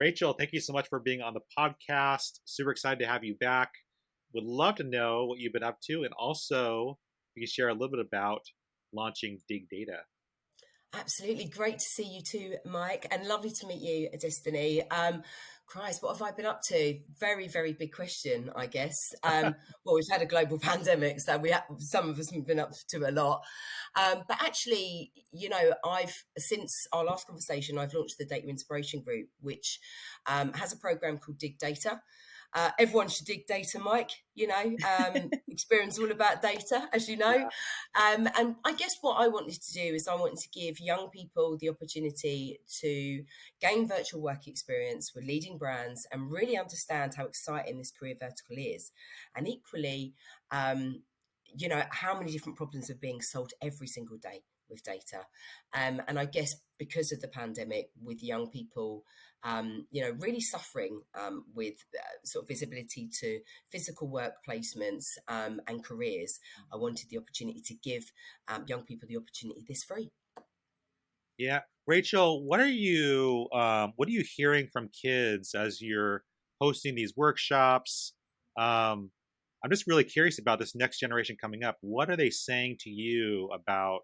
Rachel, thank you so much for being on the podcast. Super excited to have you back. Would love to know what you've been up to, and also you can share a little bit about launching Digdata. Absolutely. Great to see you too, Mike, and lovely to meet you, Destiny. Christ, what have I been up to? Very, very big question, I guess. Well, we've had a global pandemic, so some of us have been up to a lot. But actually, I've since our last conversation, I've launched the Data Inspiration Group, which has a program called Digdata. Everyone should dig data, Mike. Experience all about data, as you know. And I guess what I wanted to do is I wanted to give young people the opportunity to gain virtual work experience with leading brands and really understand how exciting this career vertical is. And equally, how many different problems are being solved every single day with data. And I guess because of the pandemic, with young people, really suffering with sort of visibility to physical work placements and careers, I wanted the opportunity to give young people the opportunity this free. Yeah, Rachel, what are you hearing from kids as you're hosting these workshops? Um, I'm just really curious about this next generation coming up. What are they saying to you about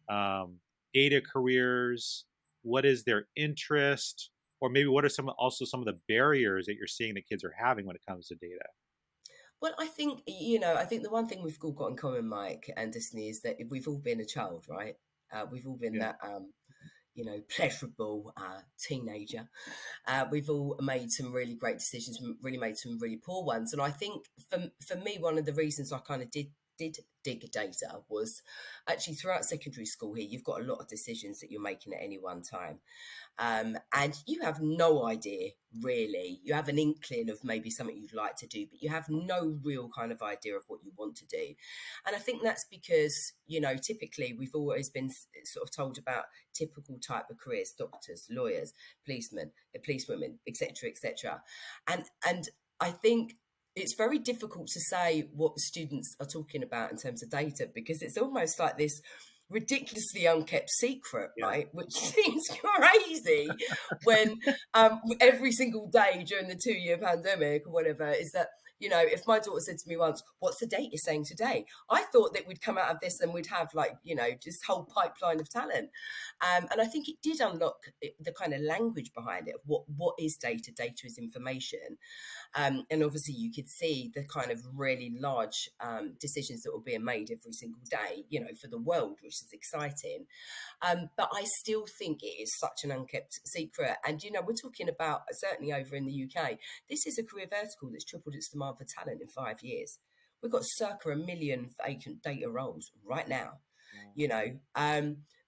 um, data careers? What is their interest? Or maybe what are some of the barriers that you're seeing that kids are having when it comes to data? Well, I think the one thing we've all got in common, Mike and Disney, is that we've all been a child, right? We've all been Yeah. that, pleasurable teenager. We've all made some really great decisions, really made some really poor ones. And I think for me, one of the reasons I kind of did dig data was actually throughout secondary school here, you've got a lot of decisions that you're making at any one time. And you have no idea, really. You have an inkling of maybe something you'd like to do, but you have no real kind of idea of what you want to do. And I think that's because, typically we've always been sort of told about typical type of careers: doctors, lawyers, policemen, policewomen, etc., etc. And I think it's very difficult to say what the students are talking about in terms of data, because it's almost like this ridiculously unkept secret, Yeah. right? Which seems crazy when every single day during the 2 year pandemic or whatever is that, if my daughter said to me once, "What's the data saying today?" I thought that we'd come out of this and we'd have just whole pipeline of talent. And I think it did unlock the kind of language behind it of what is data. Data is information. And obviously, you could see the kind of really large decisions that were being made every single day, for the world, which is exciting. But I still think it is such an unkept secret. And, we're talking about, certainly over in the UK, this is a career vertical that's tripled its demand for talent in 5 years. We've got circa 1 million vacant data roles right now, you know.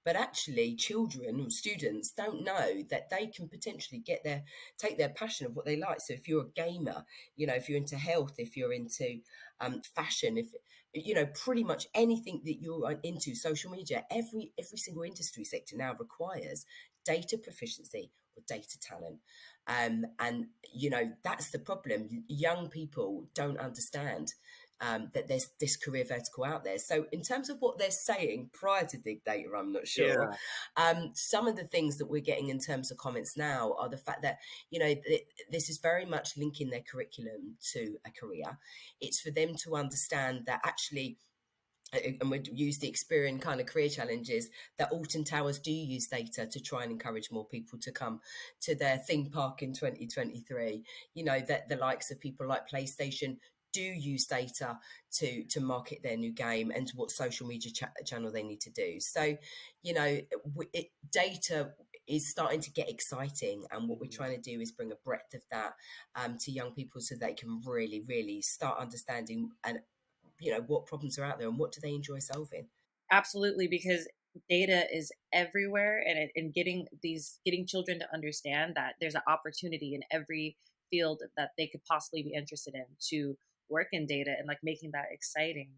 But actually, children or students don't know that they can potentially take their passion of what they like. So if you're a gamer, if you're into health, if you're into fashion, if pretty much anything that you're into, social media, every single industry sector now requires data proficiency or data talent. And that's the problem. Young people don't understand that there's this career vertical out there. So in terms of what they're saying prior to Dig Data, I'm not sure. Yeah. Some of the things that we're getting in terms of comments now are the fact that, this is very much linking their curriculum to a career. It's for them to understand that actually, and we'd use the Experian kind of career challenges, that Alton Towers do use data to try and encourage more people to come to their theme park in 2023. That the likes of people like PlayStation do use data to market their new game and to what social media channel they need to do. So, data is starting to get exciting, and what we're trying to do is bring a breadth of that to young people so they can really, really start understanding and what problems are out there and what do they enjoy solving. Absolutely, because data is everywhere, and getting children to understand that there's an opportunity in every field that they could possibly be interested in to work in data, and like making that exciting.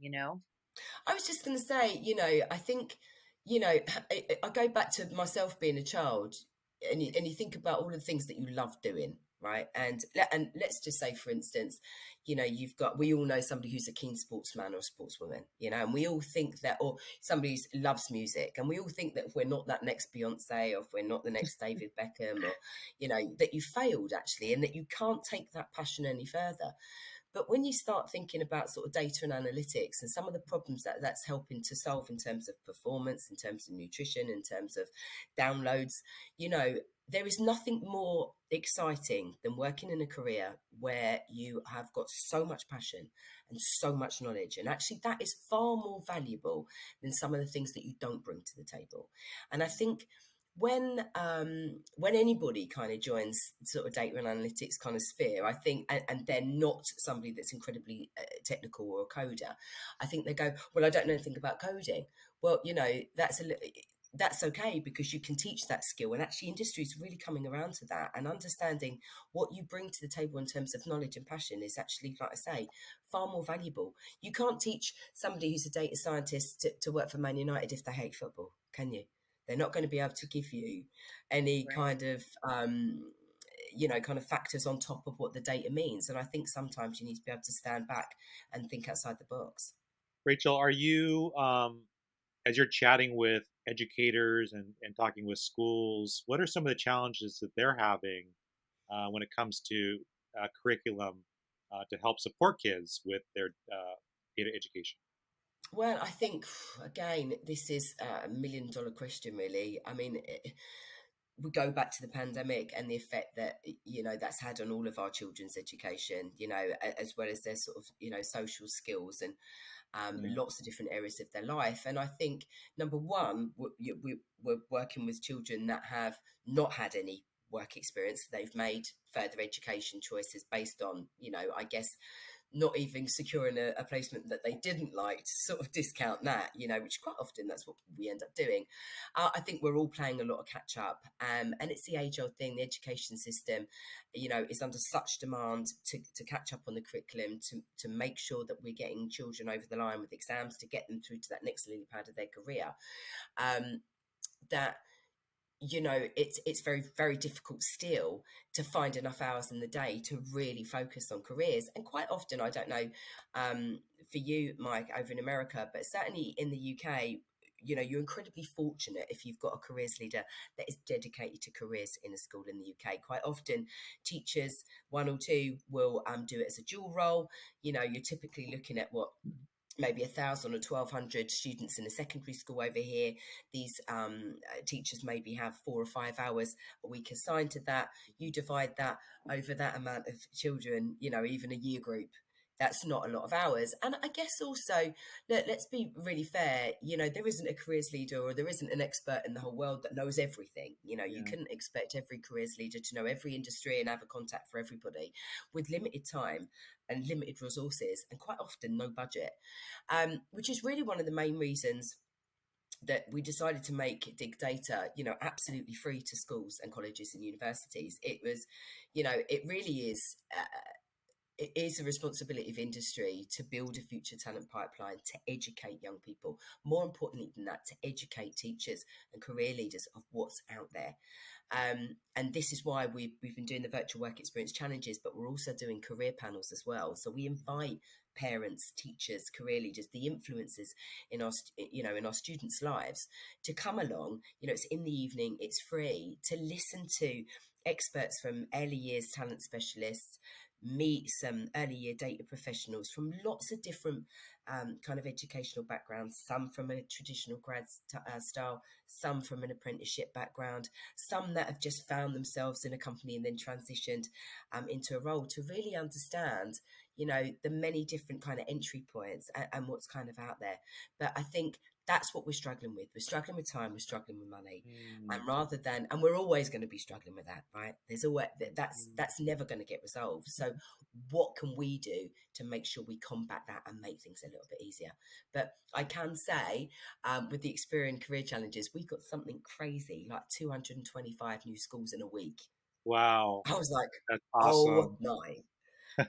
I was just going to say, I think, I go back to myself being a child. and you think about all the things that you love doing, right? And let's just say, for instance, you've got, we all know somebody who's a keen sportsman or a sportswoman, and we all think that, or somebody who loves music, and we all think that if we're not that next Beyonce, or if we're not the next David Beckham, or that you failed actually, and that you can't take that passion any further. But when you start thinking about sort of data and analytics and some of the problems that that's helping to solve in terms of performance, in terms of nutrition, in terms of downloads, there is nothing more exciting than working in a career where you have got so much passion and so much knowledge. And actually, that is far more valuable than some of the things that you don't bring to the table. And I think when anybody kind of joins sort of data and analytics kind of sphere, I think, and they're not somebody that's incredibly technical or a coder, I think they go, well, I don't know anything about coding. Well, that's okay, because you can teach that skill, and actually industry is really coming around to that, and understanding what you bring to the table in terms of knowledge and passion is actually, like I say, far more valuable. You can't teach somebody who's a data scientist to work for Man United if they hate football, can you? They're not going to be able to give you any Right. kind of kind of factors on top of what the data means. And I think sometimes you need to be able to stand back and think outside the box. Rachel, are you as you're chatting with educators and talking with schools, what are some of the challenges that they're having when it comes to curriculum to help support kids with their data education? Well, I think, again, this is a $1 million question, really. I mean, we go back to the pandemic and the effect that that's had on all of our children's education, as well as their sort of social skills, and Yeah. lots of different areas of their life. And I think, number one, we're working with children that have not had any work experience. They've made further education choices based on, I guess, not even securing a placement that they didn't like, to sort of discount that, which quite often that's what we end up doing. I think we're all playing a lot of catch up, and it's the age old thing. The education system, is under such demand to catch up on the curriculum, to make sure that we're getting children over the line with exams to get them through to that next lily pad of their career. That it's very, very difficult still to find enough hours in the day to really focus on careers. And quite often, I don't know, for you, Mike, over in America, but certainly in the UK, you're incredibly fortunate if you've got a careers leader that is dedicated to careers in a school in the UK. Quite often, teachers, one or two, will do it as a dual role. You're typically looking at what, maybe 1,000 or 1,200 students in a secondary school over here. These teachers maybe have 4 or 5 hours a week assigned to that. You divide that over that amount of children, even a year group. That's not a lot of hours. And I guess also, let's be really fair, there isn't a careers leader, or there isn't an expert in the whole world that knows everything. You Yeah. couldn't expect every careers leader to know every industry and have a contact for everybody, with limited time and limited resources, and quite often no budget, which is really one of the main reasons that we decided to make Digdata, absolutely free to schools and colleges and universities. It was, it really is. It is a responsibility of industry to build a future talent pipeline, to educate young people. More importantly than that, to educate teachers and career leaders of what's out there. And this is why we've been doing the virtual work experience challenges, but we're also doing career panels as well. So we invite parents, teachers, career leaders, the influencers in our in our students' lives, to come along. It's in the evening, it's free, to listen to experts from early years talent specialists, meet some early year data professionals from lots of different kind of educational backgrounds, some from a traditional style, some from an apprenticeship background, some that have just found themselves in a company and then transitioned into a role, to really understand, the many different kind of entry points, and what's kind of out there. But I think that's what we're struggling with. We're struggling with time, we're struggling with money. Mm. And rather than, and we're always going to be struggling with that, right? There's always, Mm. that's never going to get resolved. So what can we do to make sure we combat that and make things a little bit easier? But I can say, with the Experian Career Challenges, we got something crazy, like 225 new schools in a week. Wow, I was like, that's oh awesome. my.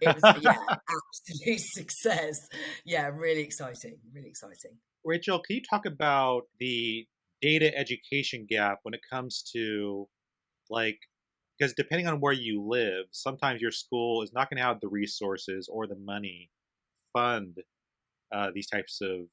It was, yeah, absolute success. Yeah, really exciting, really exciting. Rachel, can you talk about the data education gap when it comes to Like, because depending on where you live, sometimes your school is not going to have the resources or the money to fund these types of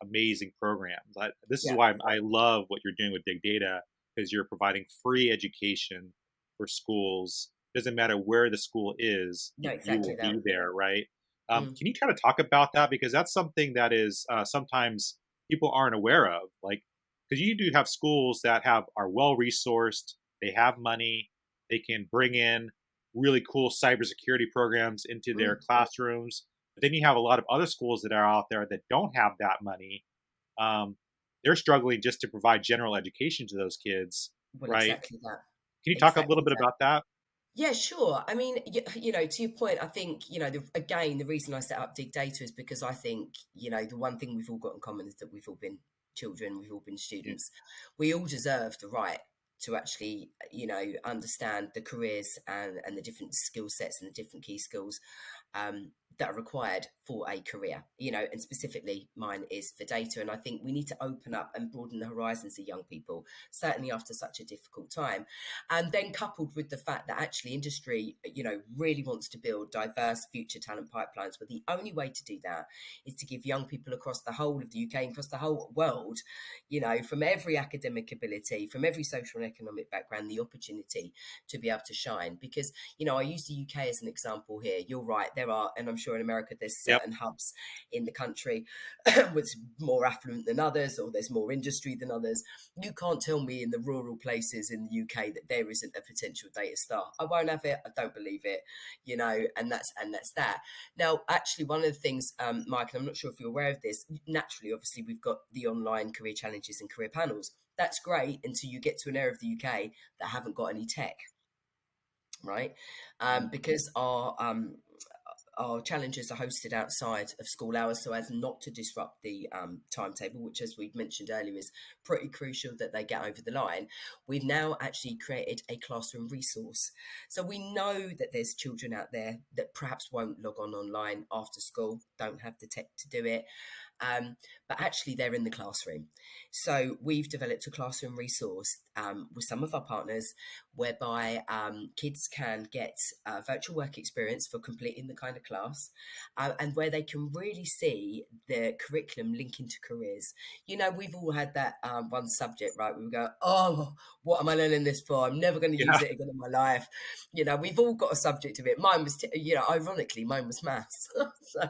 amazing programs. This is Yeah, why I love what you're doing with Big Data, because you're providing free education for schools. Doesn't matter where the school is, no, you exactly will that. be there, right? Mm, Can you kind of talk about that, because that's something that is sometimes people aren't aware of, like because you do have schools that have are well resourced, they have money, they can bring in really cool cybersecurity programs into their mm. classrooms, but then you have a lot of other schools that are out there that don't have that money. Um, they're struggling just to provide general education to those kids, Well, right? exactly that. Can you talk a little Exactly bit that. about that? Yeah, sure. I mean, you know, to your point, I think, you know, again, the reason I set up Dig Data is because I think, you know, the one thing we've all got in common is that we've all been children, we've all been Yeah. students. We all deserve the right to actually, you know, understand the careers and the different skill sets and the different key skills that are required for a career, you know, and specifically mine is for data. And I think we need to open up and broaden the horizons of young people, certainly after such a difficult time. And then coupled with the fact that actually industry, you know, really wants to build diverse future talent pipelines. But the only way to do that is to give young people across the whole of the UK and across the whole world, you know, from every academic ability, from every social and economic background, the opportunity to be able to shine. Because, you know, I use the UK as an example here. You're right, there are, and I'm sure in America there's Yep. certain hubs in the country which more affluent than others, or there's more industry than others. You can't tell me in the rural places in the UK that there isn't a potential data star. I won't have it. I don't believe it. You know, and that's that. Now, actually, one of the things, Mike, and I'm not sure if you're aware of this. Naturally, obviously, we've got the online career challenges and career panels. That's great until you get to an area of the UK that haven't got any tech, right? Mhm. Because our challenges are hosted outside of school hours so as not to disrupt the timetable, which, as we've mentioned earlier, is pretty crucial that they get over the line. We've now actually created a classroom resource. So we know that there's children out there that perhaps won't log on online after school, don't have the tech to do it, um, but actually they're in the classroom. So we've developed a classroom resource with some of our partners whereby kids can get virtual work experience for completing the kind of class, and where they can really see the curriculum link into careers. You know, we've all had that one subject, right? We go, oh, what am I learning this for? I'm never going to use Yeah. it again in my life. You know, we've all got a subject of it. Mine was, you know, ironically, mine was maths. So,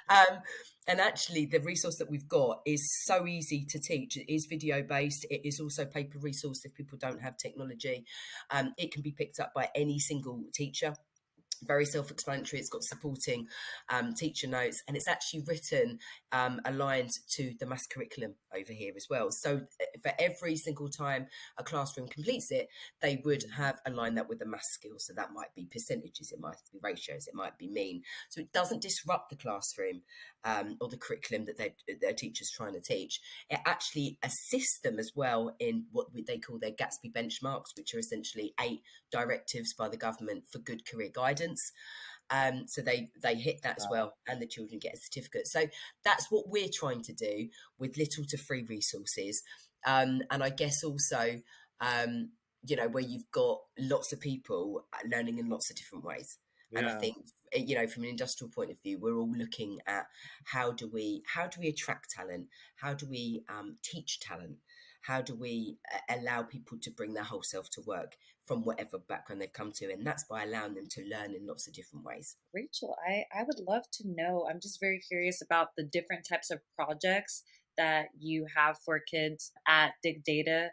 um, and actually, the resource that we've got is so easy to teach. It is video based. It is also paper resource if people don't have technology. It can be picked up by any single teacher. Very self-explanatory. It's got supporting teacher notes, and it's actually written aligned to the maths curriculum over here as well. So for every single time a classroom completes it, they would have aligned that with the maths skills. So that might be percentages, it might be ratios, it might be mean. So it doesn't disrupt the classroom or the curriculum that their teacher's trying to teach. It actually assists them as well in what they call their Gatsby benchmarks, which are essentially 8 directives by the government for good career guidance. So they hit that as Wow. well, and the children get a certificate. So that's what we're trying to do with little to free resources, and I guess also, um, you know, where you've got lots of people learning in lots of different ways. And I Yeah. think, you know, from an industrial point of view, we're all looking at how do we attract talent, how do we teach talent, how do we allow people to bring their whole self to work from whatever background they've come to, and that's by allowing them to learn in lots of different ways. Rachel, I would love to know. I'm just very curious about the different types of projects that you have for kids at Dig Data.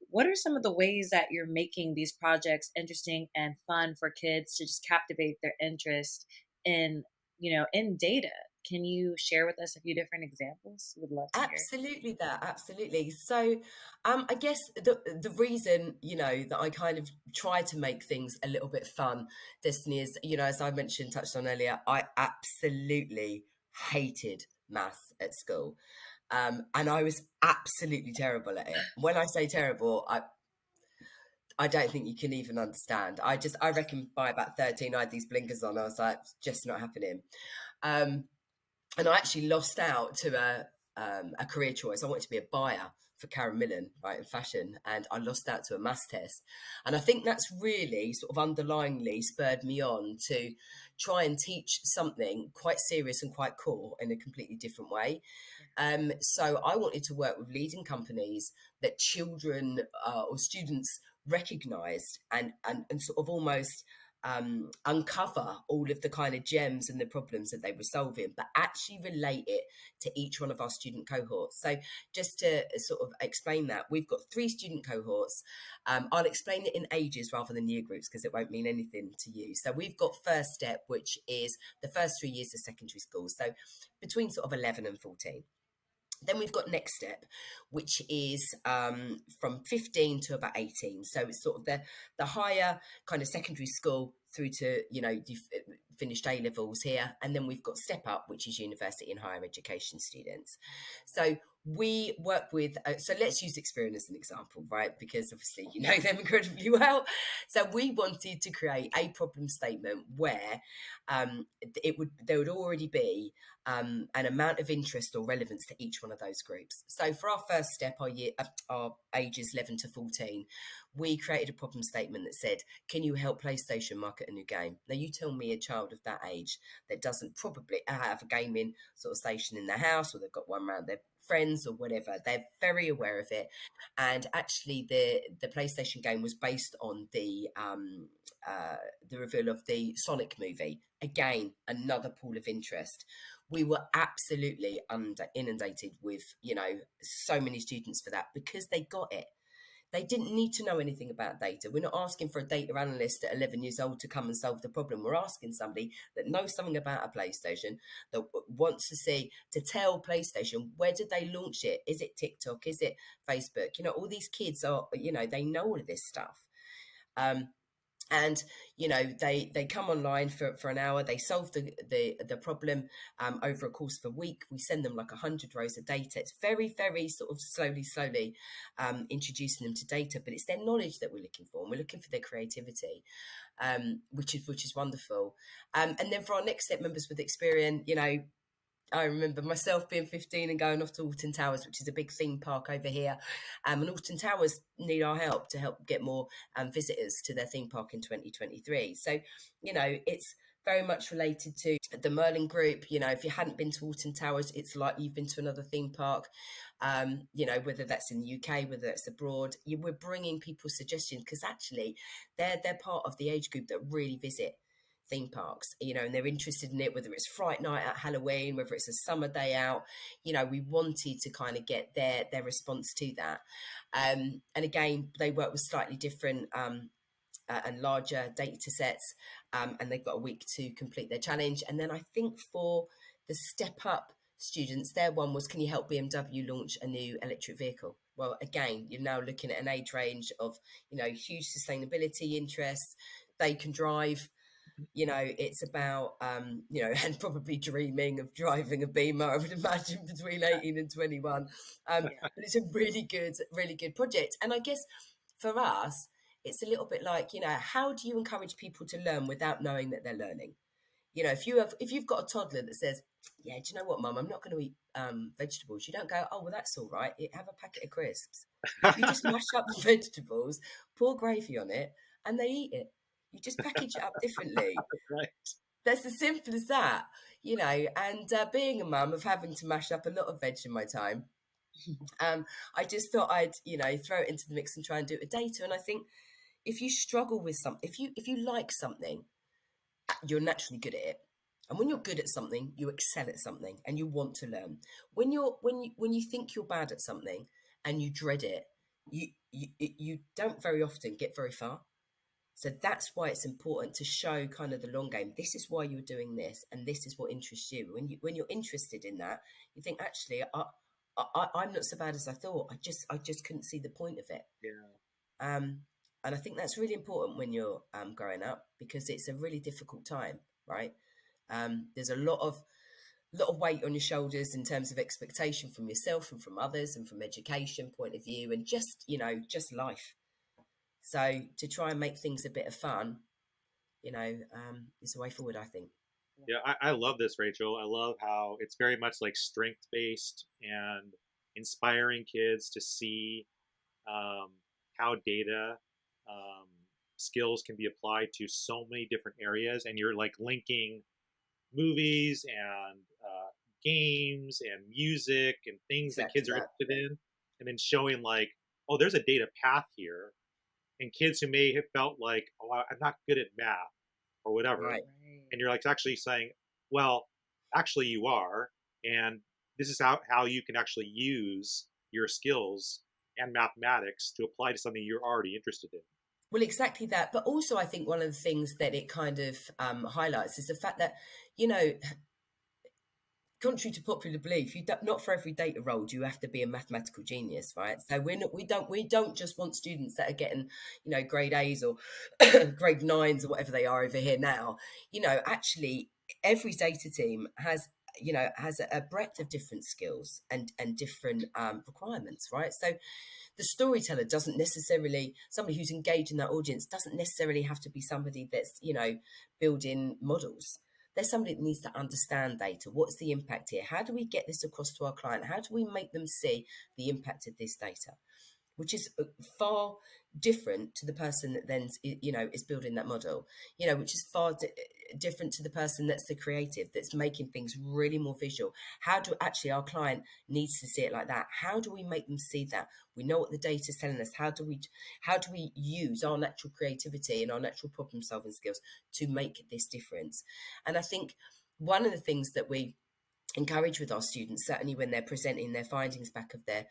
What are some of the ways that you're making these projects interesting and fun for kids to just captivate their interest in, in data? Can you share with us a few different examples? Would love to hear. Absolutely, that absolutely. So, I guess the reason, you know, that I kind of try to make things a little bit fun, Destiny, is, you know, as I mentioned, touched on earlier, I absolutely hated maths at school, and I was absolutely terrible at it. When I say terrible, I don't think you can even understand. I reckon by about 13, I had these blinkers on. I was like, it's just not happening. Um, and I actually lost out to a career choice. I wanted to be a buyer for Karen Millen, right, in fashion, and I lost out to a maths test. And I think that's really sort of underlyingly spurred me on to try and teach something quite serious and quite core in a completely different way. So I wanted to work with leading companies that children or students recognised and sort of almost uncover all of the kind of gems and the problems that they were solving, but actually relate it to each one of our student cohorts. So just to sort of explain that, we've got 3 student cohorts. I'll explain it in ages rather than year groups because it won't mean anything to you. So we've got first step, which is the first 3 years of secondary school. So between sort of 11 and 14. Then we've got next step, which is from 15 to about 18. So it's sort of the higher kind of secondary school through to, you've finished A levels here. And then we've got step up, which is university and higher education students. So we work with, so let's use Experian as an example, right? Because obviously you know them incredibly well. So we wanted to create a problem statement where there would already be an amount of interest or relevance to each one of those groups. So for our first step, our ages 11 to 14, we created a problem statement that said, can you help PlayStation market a new game? Now you tell me a child of that age that doesn't probably have a gaming sort of station in their house, or they've got one around their friends or whatever, they're very aware of it. And actually the PlayStation game was based on the reveal of the Sonic movie. Again, another pool of interest. We were absolutely inundated with, so many students for that because they got it. They didn't need to know anything about data. We're not asking for a data analyst at 11 years old to come and solve the problem. We're asking somebody that knows something about a PlayStation, that wants to tell PlayStation, where did they launch it? Is it TikTok? Is it Facebook? All these kids are, they know all of this stuff. And they come online for an hour, they solve the problem over a course of a week. We send them like 100 rows of data. It's very, very sort of slowly introducing them to data, but it's their knowledge that we're looking for, and we're looking for their creativity, which is wonderful. And then for our next step members with Experian, I remember myself being 15 and going off to Alton Towers, which is a big theme park over here. And Alton Towers need our help to help get more visitors to their theme park in 2023. So, it's very much related to the Merlin Group. If you hadn't been to Alton Towers, it's like you've been to another theme park. Whether that's in the UK, whether that's abroad, we're bringing people suggestions because actually they're part of the age group that really visit theme parks, and they're interested in it, whether it's Fright Night at Halloween, whether it's a summer day out. We wanted to kind of get their response to that. And again, they work with slightly different and larger data sets, and they've got a week to complete their challenge. And then I think for the step up students, their one was, can you help BMW launch a new electric vehicle? Well, again, you're now looking at an age range of, huge sustainability interests. They can drive. It's about, and probably dreaming of driving a Beamer, I would imagine, between 18 and 21. But it's a really good project. And I guess for us, it's a little bit like, how do you encourage people to learn without knowing that they're learning? If you've got a toddler that says, yeah, do you know what, Mum, I'm not going to eat vegetables. You don't go, oh, well, that's all right. Have a packet of crisps. You just mash up the vegetables, pour gravy on it, and they eat it. You just package it up differently. Right. That's as simple as that, And being a mum of having to mash up a lot of veg in my time, I just thought I'd, throw it into the mix and try and do it with data. And I think if you struggle with something, if you like something, you're naturally good at it. And when you're good at something, you excel at something and you want to learn. When you think you're bad at something and you dread it, you don't very often get very far. So that's why it's important to show kind of the long game. This is why you're doing this, and this is what interests you. When you're interested in that, you think, actually, I'm not so bad as I thought. I just couldn't see the point of it. Yeah. And I think that's really important when you're growing up, because it's a really difficult time, right? There's a lot of weight on your shoulders in terms of expectation from yourself and from others and from education point of view, and just life. So to try and make things a bit of fun, is the way forward, I think. Yeah, I love this, Rachel. I love how it's very much like strength based, and inspiring kids to see um, how data um, skills can be applied to so many different areas, and you're like linking movies and games and music and things that Exactly kids are that. interested in, and then showing like, oh, there's a data path here, and kids who may have felt like, oh, I'm not good at math or whatever, Right. Right. and you're like actually saying, well, actually you are, and this is how you can actually use your skills and mathematics to apply to something you're already interested in. Well, exactly that. But also, I think one of the things that it kind of highlights is the fact that, you know, contrary to popular belief, not for every data role do you have to be a mathematical genius, right? So we don't just want students that are getting, grade A's or grade nines or whatever they are over here now. Actually, every data team has a breadth of different skills and different requirements, right? So the storyteller doesn't necessarily, somebody who's engaged in that audience doesn't necessarily have to be somebody that's building models. There's somebody that needs to understand data. What's the impact here? How do we get this across to our client? How do we make them see the impact of this data? Which is far different to the person that then is building that model, which is different to the person that's the creative, that's making things really more visual. How do actually our client needs to see it like that? How do we make them see that? We know what the data is telling us. How do we use our natural creativity and our natural problem solving skills to make this difference? And I think one of the things that we encourage with our students, certainly when they're presenting their findings back of their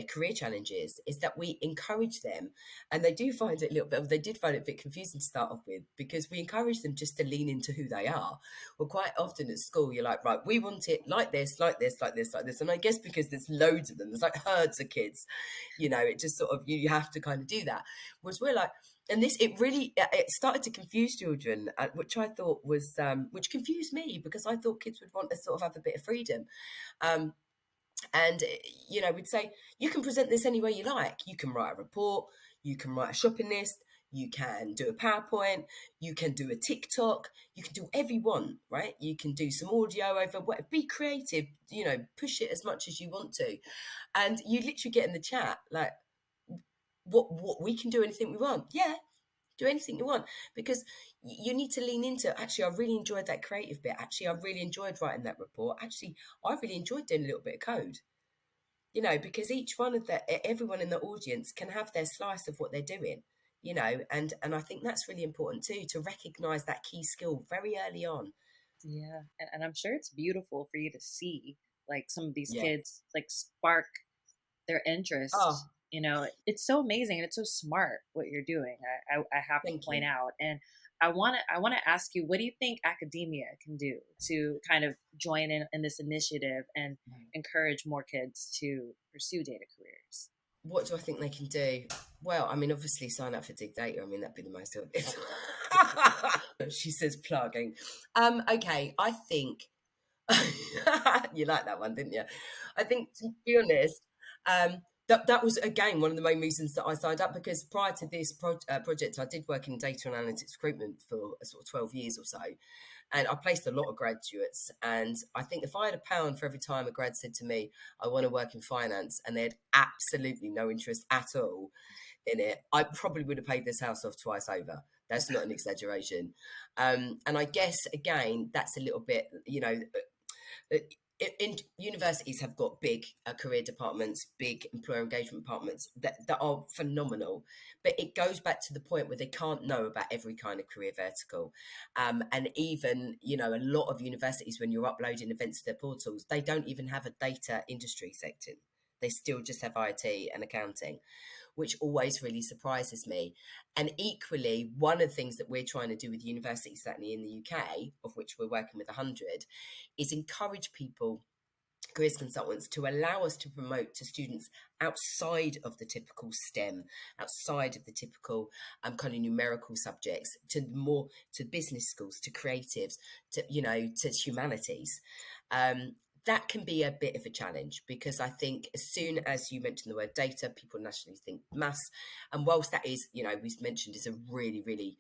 career challenges, is that we encourage them, and they did find it a bit confusing to start off with, because we encourage them just to lean into who they are. Well, quite often at school, you're like, right, we want it like this, like this, like this, like this, and I guess because there's loads of them, there's like herds of kids, it just sort of you have to kind of do that. Whereas we're like, and this it started to confuse children, which I thought was which confused me, because I thought kids would want to sort of have a bit of freedom. um, and we'd say, you can present this any way you like. You can write a report, you can write a shopping list, you can do a PowerPoint, you can do a TikTok, you can do whatever you want, right? You can do some audio over what, be creative, push it as much as you want to. And you literally get in the chat like, what we can do anything we want. Yeah, do anything you want, because you need to lean into, actually, I really enjoyed that creative bit. Actually, I really enjoyed writing that report. Actually, I really enjoyed doing a little bit of code, because everyone in the audience can have their slice of what they're doing, and I think that's really important too, to recognize that key skill very early on. Yeah, and I'm sure it's beautiful for you to see like some of these Yeah. kids like spark their Oh, interest. It's so amazing and it's so smart what you're doing. I have to thank point you. out, and I want to ask you, what do you think academia can do to kind of join in this initiative and encourage more kids to pursue data careers? What do I think they can do? Well, I mean, obviously sign up for Digdata. I mean, that'd be the most obvious. She says plugging. Okay, I think you like that one, didn't you? I think, to be honest, that was again one of the main reasons that I signed up, because prior to this project, I did work in data and analytics recruitment for sort of 12 years or so, and I placed a lot of graduates. And I think if I had a pound for every time a grad said to me, I want to work in finance, and they had absolutely no interest at all in it, I probably would have paid this house off twice over. That's not an exaggeration. And I guess, again, that's a little bit, uh, in universities have got big career departments, big employer engagement departments that are phenomenal, but it goes back to the point where they can't know about every kind of career vertical. And even, a lot of universities, when you're uploading events to their portals, they don't even have a data industry section. They still just have IT and accounting, which always really surprises me. And equally, one of the things that we're trying to do with universities, certainly in the UK, of which we're working with 100, is encourage people, careers consultants, to allow us to promote to students outside of the typical STEM, outside of the typical kind of numerical subjects, to business schools, to creatives, to humanities. that can be a bit of a challenge, because I think as soon as you mention the word data, people naturally think maths. And whilst that is, we've mentioned is a really, really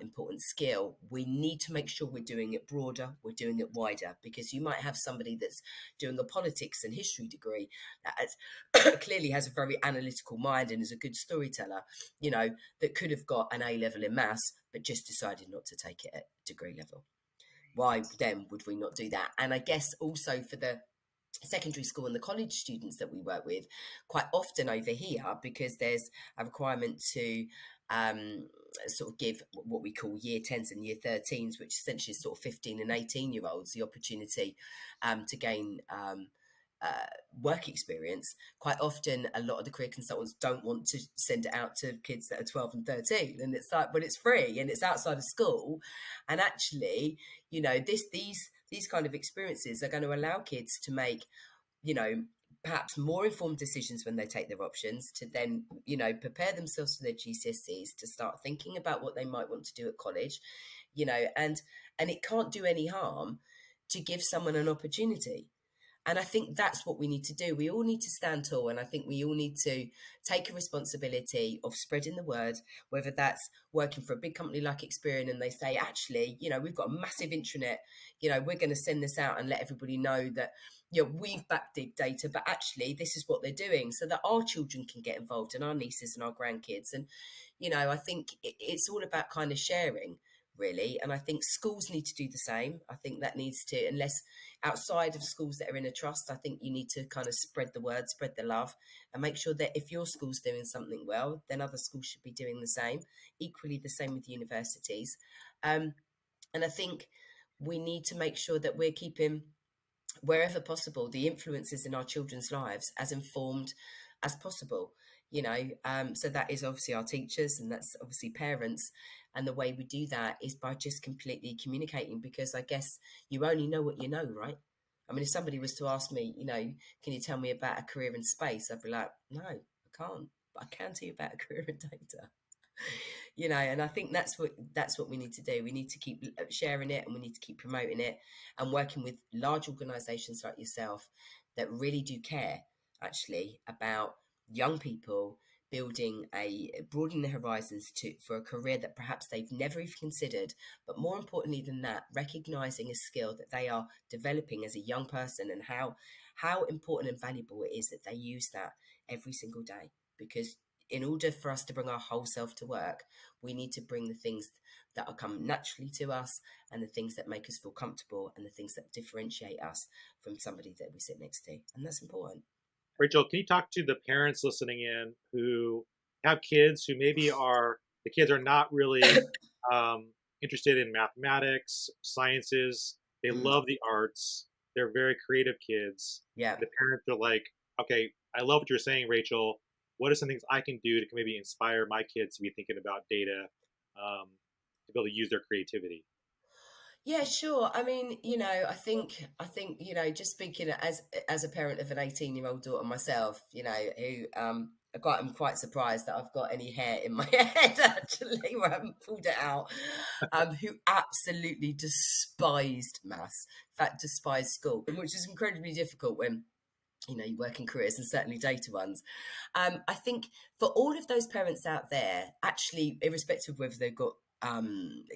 important skill, we need to make sure we're doing it broader, we're doing it wider, because you might have somebody that's doing a politics and history degree that clearly has a very analytical mind and is a good storyteller, that could have got an A level in maths, but just decided not to take it at degree level. Why then would we not do that? And I guess also for the secondary school and the college students that we work with, quite often over here, because there's a requirement to sort of give what we call year 10s and year 13s, which essentially is sort of 15 and 18 year olds, the opportunity to gain work experience. Quite often a lot of the career consultants don't want to send it out to kids that are 12 and 13, and it's like, but it's free and it's outside of school. And actually, these kind of experiences are going to allow kids to make, perhaps more informed decisions when they take their options, to then, prepare themselves for their GCSEs, to start thinking about what they might want to do at college, and it can't do any harm to give someone an opportunity. And I think that's what we need to do. We all need to stand tall. And I think we all need to take a responsibility of spreading the word, whether that's working for a big company like Experian and they say, actually, we've got a massive intranet, we're going to send this out and let everybody know that, we've backed Digdata, but actually this is what they're doing, so that our children can get involved and our nieces and our grandkids. And, I think it's all about kind of sharing, really. And I think schools need to do the same. I think that needs to, unless outside of schools that are in a trust, I think you need to kind of spread the word, spread the love, and make sure that if your school's doing something well, then other schools should be doing the same. Equally, the same with universities. And I think we need to make sure that we're keeping, wherever possible, the influences in our children's lives as informed as possible. So that is obviously our teachers, and that's obviously parents. And the way we do that is by just completely communicating, because I guess you only know what you know, right? I mean, if somebody was to ask me, can you tell me about a career in space, I'd be like, no, I can't, but I can tell you about a career in data. And I think that's what we need to do. We need to keep sharing it, and we need to keep promoting it, and working with large organizations like yourself that really do care, actually, about young people building broadening their horizons for a career that perhaps they've never even considered, but more importantly than that, recognizing a skill that they are developing as a young person, and how important and valuable it is that they use that every single day. Because in order for us to bring our whole self to work, we need to bring the things that are come naturally to us, and the things that make us feel comfortable, and the things that differentiate us from somebody that we sit next to. And that's important. Rachel, can you talk to the parents listening in who have kids who maybe the kids are not really interested in mathematics, sciences. They Mm, love the arts. They're very creative kids. yeah. And the parents are like, okay, I love what you're saying, Rachel. What are some things I can do to maybe inspire my kids to be thinking about data, to be able to use their creativity? Yeah, sure. I mean, I think, just speaking as a parent of an 18-year-old daughter myself, who I'm quite surprised that I've got any hair in my head, actually, where I haven't pulled it out. Who absolutely despised maths, in fact, despised school, which is incredibly difficult when you work in careers, and certainly data ones. I think for all of those parents out there, actually, irrespective of whether they've got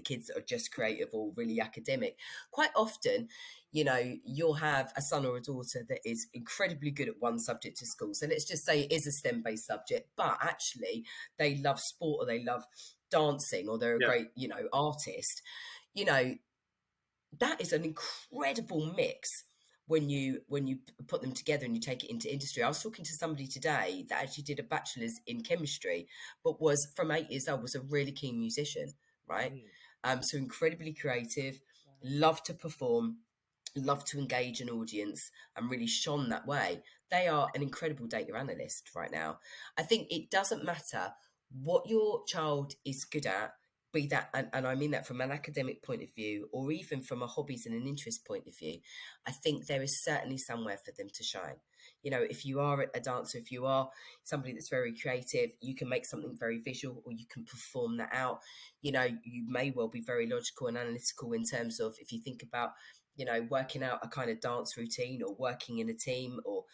kids that are just creative or really academic, quite often, you'll have a son or a daughter that is incredibly good at one subject at school. So let's just say it is a STEM based subject, but actually they love sport, or they love dancing, or they're a Yeah. great, artist. You know, that is an incredible mix when you put them together and you take it into industry. I was talking to somebody today that actually did a bachelor's in chemistry, but was from 8 years old, was a really keen musician, right? Mm. So incredibly creative, loved to perform, loved to engage an audience, and really shone that way. They are an incredible data analyst right now. I think it doesn't matter what your child is good at, be that, and I mean that from an academic point of view, or even from a hobbies and an interest point of view. I think there is certainly somewhere for them to shine. If you are a dancer, if you are somebody that's very creative, you can make something very visual, or you can perform that out. You may well be very logical and analytical in terms of, if you think about working out a kind of dance routine or working in a team or,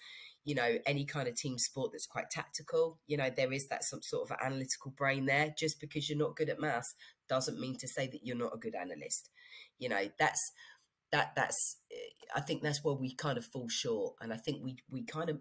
any kind of team sport that's quite tactical. There is that some sort of analytical brain there. Just because you're not good at maths doesn't mean to say that you're not a good analyst. That's I think that's where we kind of fall short, and I think we kind of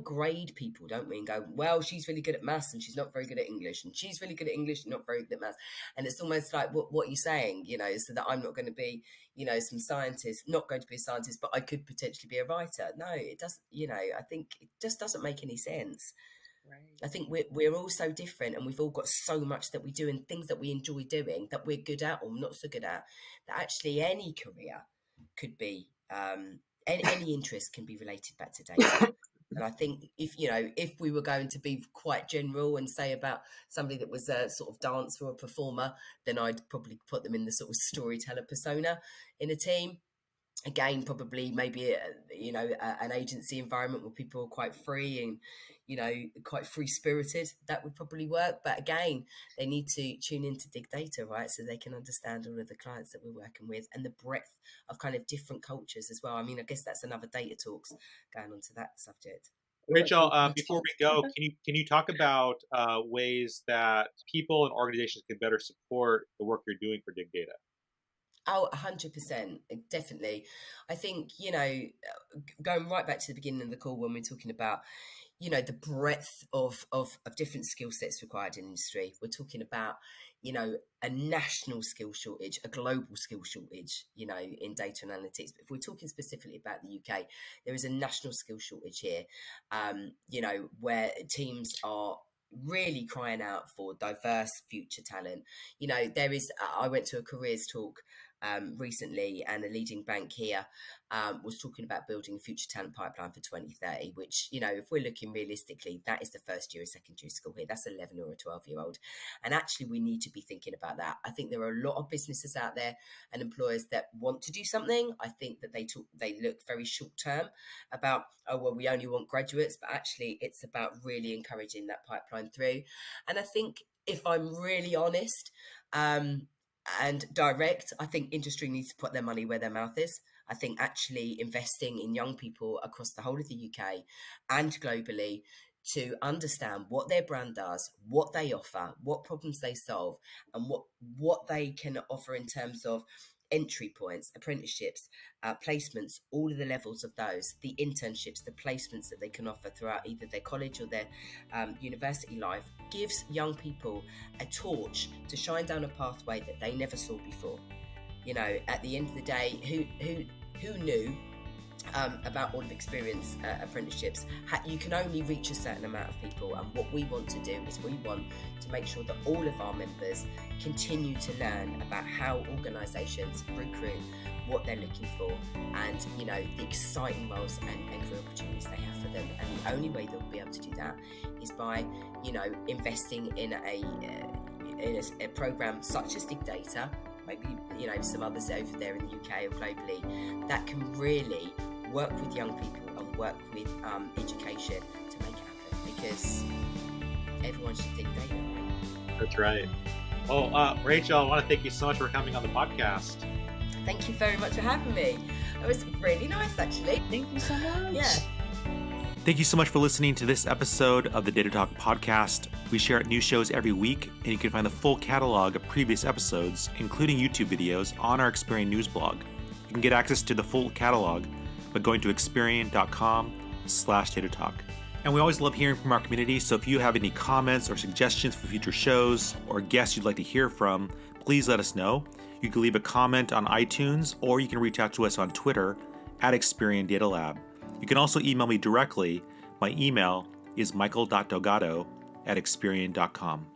grade people, don't we, and go, well, she's really good at maths and she's not very good at English, and she's really good at English and not very good at maths. And it's almost like, what are you saying, so that I'm not going to be some scientist, not going to be a scientist, but I could potentially be a writer. No, it doesn't. I think it just doesn't make any sense. Right. I think we're all so different, and we've all got so much that we do and things that we enjoy doing that we're good at or not so good at, that actually any career could be, any interest can be related back to data. And I think if we were going to be quite general and say about somebody that was a sort of dancer or a performer, then I'd probably put them in the sort of storyteller persona in a team. Again, probably maybe an agency environment where people are quite free and quite free spirited, that would probably work. But again, they need to tune into Digdata, right, so they can understand all of the clients that we're working with and the breadth of kind of different cultures as well. I mean, I guess that's another data talks going on to that subject. Rachel, before we go, can you talk about ways that people and organizations can better support the work you're doing for Digdata? Oh, 100%, definitely. I think, going right back to the beginning of the call when we're talking about, the breadth of different skill sets required in industry. We're talking about, a national skill shortage, a global skill shortage, in data and analytics. But if we're talking specifically about the UK, there is a national skill shortage here, where teams are really crying out for diverse future talent. I went to a careers talk recently, and a leading bank here was talking about building a future talent pipeline for 2030, which, if we're looking realistically, that is the first year of secondary school here. That's 11 or a 12-year-old. And actually, we need to be thinking about that. I think there are a lot of businesses out there and employers that want to do something. I think that they look very short term about, oh, well, we only want graduates, but actually it's about really encouraging that pipeline through. And I think, if I'm really honest, and direct, I think industry needs to put their money where their mouth is. I think actually investing in young people across the whole of the UK and globally to understand what their brand does, what they offer, what problems they solve, and what they can offer in terms of entry points, apprenticeships, placements, all of the levels of those, the internships, the placements that they can offer throughout either their college or their university life, gives young people a torch to shine down a pathway that they never saw before. At the end of the day, who knew about all of experience apprenticeships? You can only reach a certain amount of people, and what we want to do is we want to make sure that all of our members continue to learn about how organisations recruit, what they're looking for, and the exciting roles and career opportunities they have for them. And the only way they'll be able to do that is by investing in a program such as Digdata, maybe some others over there in the UK or globally, that can really work with young people and work with education to make it happen, because everyone should dig data, right? That's right. Well, Rachel, I want to thank you so much for coming on the podcast. Thank you very much for having me. It was really nice, actually. Thank you so much. Yeah. Thank you so much for listening to this episode of the Data Talk podcast. We share new shows every week, and you can find the full catalog of previous episodes, including YouTube videos, on our Experian news blog. You can get access to the full catalog by going to experian.com/datatalk. And we always love hearing from our community, so if you have any comments or suggestions for future shows or guests you'd like to hear from, please let us know. You can leave a comment on iTunes, or you can reach out to us on Twitter at Experian Data Lab. You can also email me directly. My email is michael.delgado@experian.com.